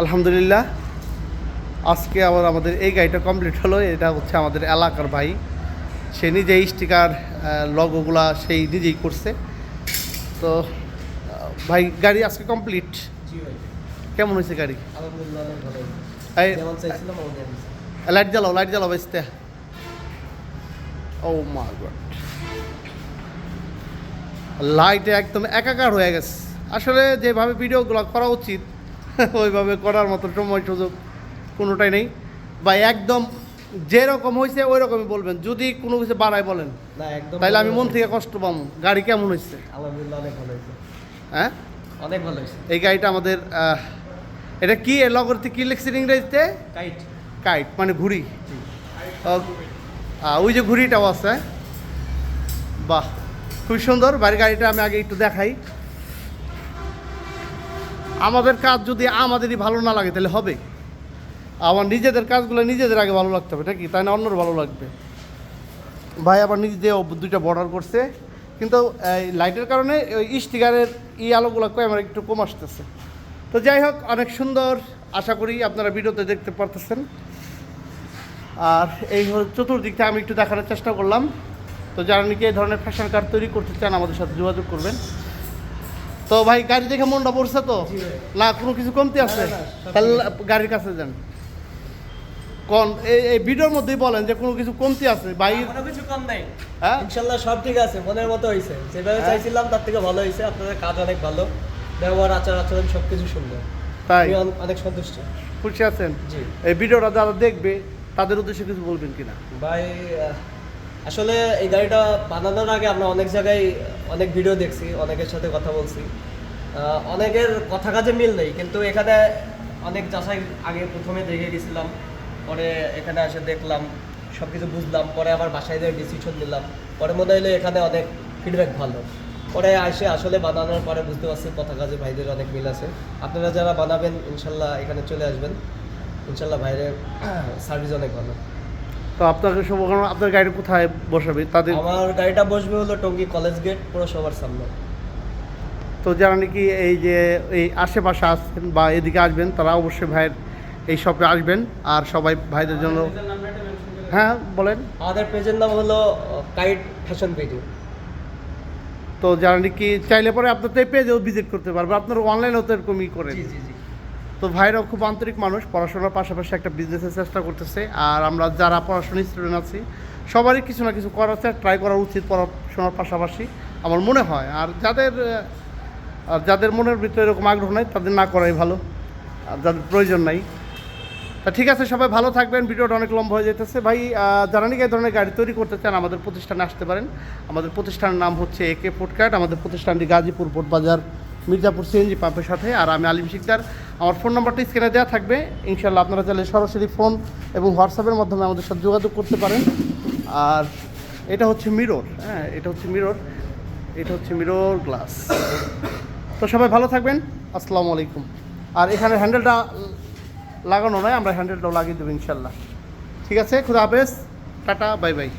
আলহামদুলিল্লাহ আজকে আবার আমাদের এই গাড়িটা কমপ্লিট হলো। এটা হচ্ছে আমাদের এলাকার ভাই, সে নিজেই স্টিকার লগোগুলা সেই নিজেই করছে। তো ভাই গাড়ি আজকে কমপ্লিট। কেমন হয়েছে গাড়ি? আলহামদুলিল্লাহ অনেক ভালো হয়েছে। এই যেমন চাইছিলাম আমাদের লাইট জ্বালাও বেসতে। ও মাই গড, লাইটে একদম একাকার হয়ে গেছে। আসলে যেভাবে ভিডিওগুলো করা উচিত ওইভাবে করার মতো সময় সুযোগ কোনোটাই নেই। বা একদম যেরকম হয়েছে ওই রকমই বলবেন, যদি কোনো কিছু বাড়ায় বলেন না একদম তাইলে আমি মন থেকে কষ্ট পাবো। গাড়ি কেমন হয়েছে? আলহামদুলিল্লাহ অনেক ভালো হয়েছে। হ্যাঁ, অনেক ভালো হয়েছে। এই গাড়িটা আমাদের এটা কি এর লগরতে কি লিখছে ইংরেজিতে? কাইট। কাইট মানে ঘুড়ি। ওই যে ঘুড়িটাও আছে। বাহ, খুব সুন্দর। বাড়ির গাড়িটা আমি আগে একটু দেখাই। আমাদের কাজ যদি আমাদেরই ভালো না লাগে তাহলে হবে? আমার নিজেদের কাজগুলো নিজেদের আগে ভালো লাগতে হবে, এটা কি তাই না? অন্যর ভালো লাগবে। ভাই আবার নিজে দুইটা বর্ডার করছে, কিন্তু এই লাইটের কারণে ওই স্টিকারের আলোগুলো আমার একটু কম আসতেছে। তো যাই হোক, অনেক সুন্দর। আশা করি আপনারা ভিডিওতে দেখতে পারতেছেন। আর এই চতুর্দিকটা আমি একটু দেখানোর চেষ্টা করলাম। তো যারা নাকি এই ধরনের ফ্যাশন কার তৈরি করতে চান আমাদের সাথে যোগাযোগ করবেন। তো ভাই গাড়ি দেখে মনটা পড়ছে তো না? কোনো কিছু কমতি আছে? তাহলে গাড়ির কাছে যান। কোন এই ভিডিওর মধ্যেই বলেন যে কোনো কিছু কমতি আছে ভাই? কোনো কিছু কম নাই, হ্যাঁ ইনশাআল্লাহ সব ঠিক আছে। মনের মতো হয়েছে, যেভাবে চাইছিলাম তার থেকে ভালো হয়েছে। আপনাদের কাজ অনেক ভালো, ব্যবহার আচরণ সবকিছু সুন্দর। তাই আমি অনেক সন্তুষ্ট। খুশি আছেন? জি এই ভিডিওটা যারা দেখবে তাদের উদ্দেশ্যে কিছু বলবেন কিনা? ভাই, আসলে এই গাড়িটা বানানোর আগে আমরা অনেক জায়গায় অনেক ভিডিও দেখছি, অনেকের সাথে কথা বলছি। অনেকের কথা কাজে মিল নেই, কিন্তু এখানে অনেক যাচাই আগে প্রথমে দেখে গেছিলাম, পরে এখানে এসে দেখলাম, সব কিছু বুঝলাম, পরে আবার বাসায় যেয়ে ডিসিশন নিলাম, পরে মনে হলো এখানে অনেক ফিডব্যাক ভালো। পরে এসে আসলে বানানোর পরে বুঝতে পারছি কথা কাজে ভাইদের অনেক মিল আছে। আপনারা যারা বানাবেন ইনশাল্লাহ এখানে চলে আসবেন, ইনশাল্লাহ ভাইদের সার্ভিস অনেক ভালো। তো আপনাকে শুভকামনা। আপনার গাড়ি কোথায় বসাবে তাদের? আমার গাড়িটা বসবে হলো টঙ্গী কলেজ গেট পুরসভার সামনে। তো যারা নাকি এই যে এই আশেপাশে আসবেন বা এদিকে আসবেন তারা অবশ্যই ভাইয়ের এই শপে আসবেন। আর সবাই ভাইদের জন্য, হ্যাঁ বলেন। আমাদের পেজের নাম হলো কাইট ফ্যাশন পেজে। তো যারা নাকি চাইলে পরে আপনার তো এই পেজেও ভিজিট করতে পারবে, আপনার অনলাইনেও তো এরকমই করেন। জি জি জি। তো ভাইরাও খুব আন্তরিক মানুষ, পড়াশোনার পাশাপাশি একটা বিজনেসের চেষ্টা করতেছে। আর আমরা যারা পড়াশোনার স্টুডেন্ট আছি সবারই কিছু না কিছু করার ট্রাই করা উচিত পড়াশোনার পাশাপাশি আমার মনে হয়। আর যাদের মনের ভিতরে এরকম আগ্রহ নাই তাদের না করাই ভালো, আর যাদের প্রয়োজন নাই। তা ঠিক আছে, সবাই ভালো থাকবেন। ভিডিওটা অনেক লম্বা হয়ে যেতেছে ভাই। যারা নাকি এই ধরনের গাড়ি তৈরি করতে চান আমাদের প্রতিষ্ঠানে আসতে পারেন। আমাদের প্রতিষ্ঠানের নাম হচ্ছে একে ফুডকার্ট। আমাদের প্রতিষ্ঠানটি গাজীপুর বোটবাজার মির্জাপুর সিএনজি পাম্পের সাথে। আর আমি আলিম শিকদার। আমার ফোন নাম্বারটা স্ক্রিনে দেওয়া থাকবে। ইনশাল্লাহ আপনারা চাইলে সরাসরি ফোন এবং হোয়াটসঅ্যাপের মাধ্যমে আমাদের সাথে যোগাযোগ করতে পারেন। আর এটা হচ্ছে মিরর, হ্যাঁ এটা হচ্ছে মিরর, এটা হচ্ছে মিরর গ্লাস। তো সবাই ভালো থাকবেন, আসসালামু আলাইকুম। আর এখানে হ্যান্ডেলটা লাগানো নয়, আমরা হ্যান্ডেলটাও লাগিয়ে দেবো ইনশাল্লাহ। ঠিক আছে, খুদা হাফেজ, টাটা, বাই বাই।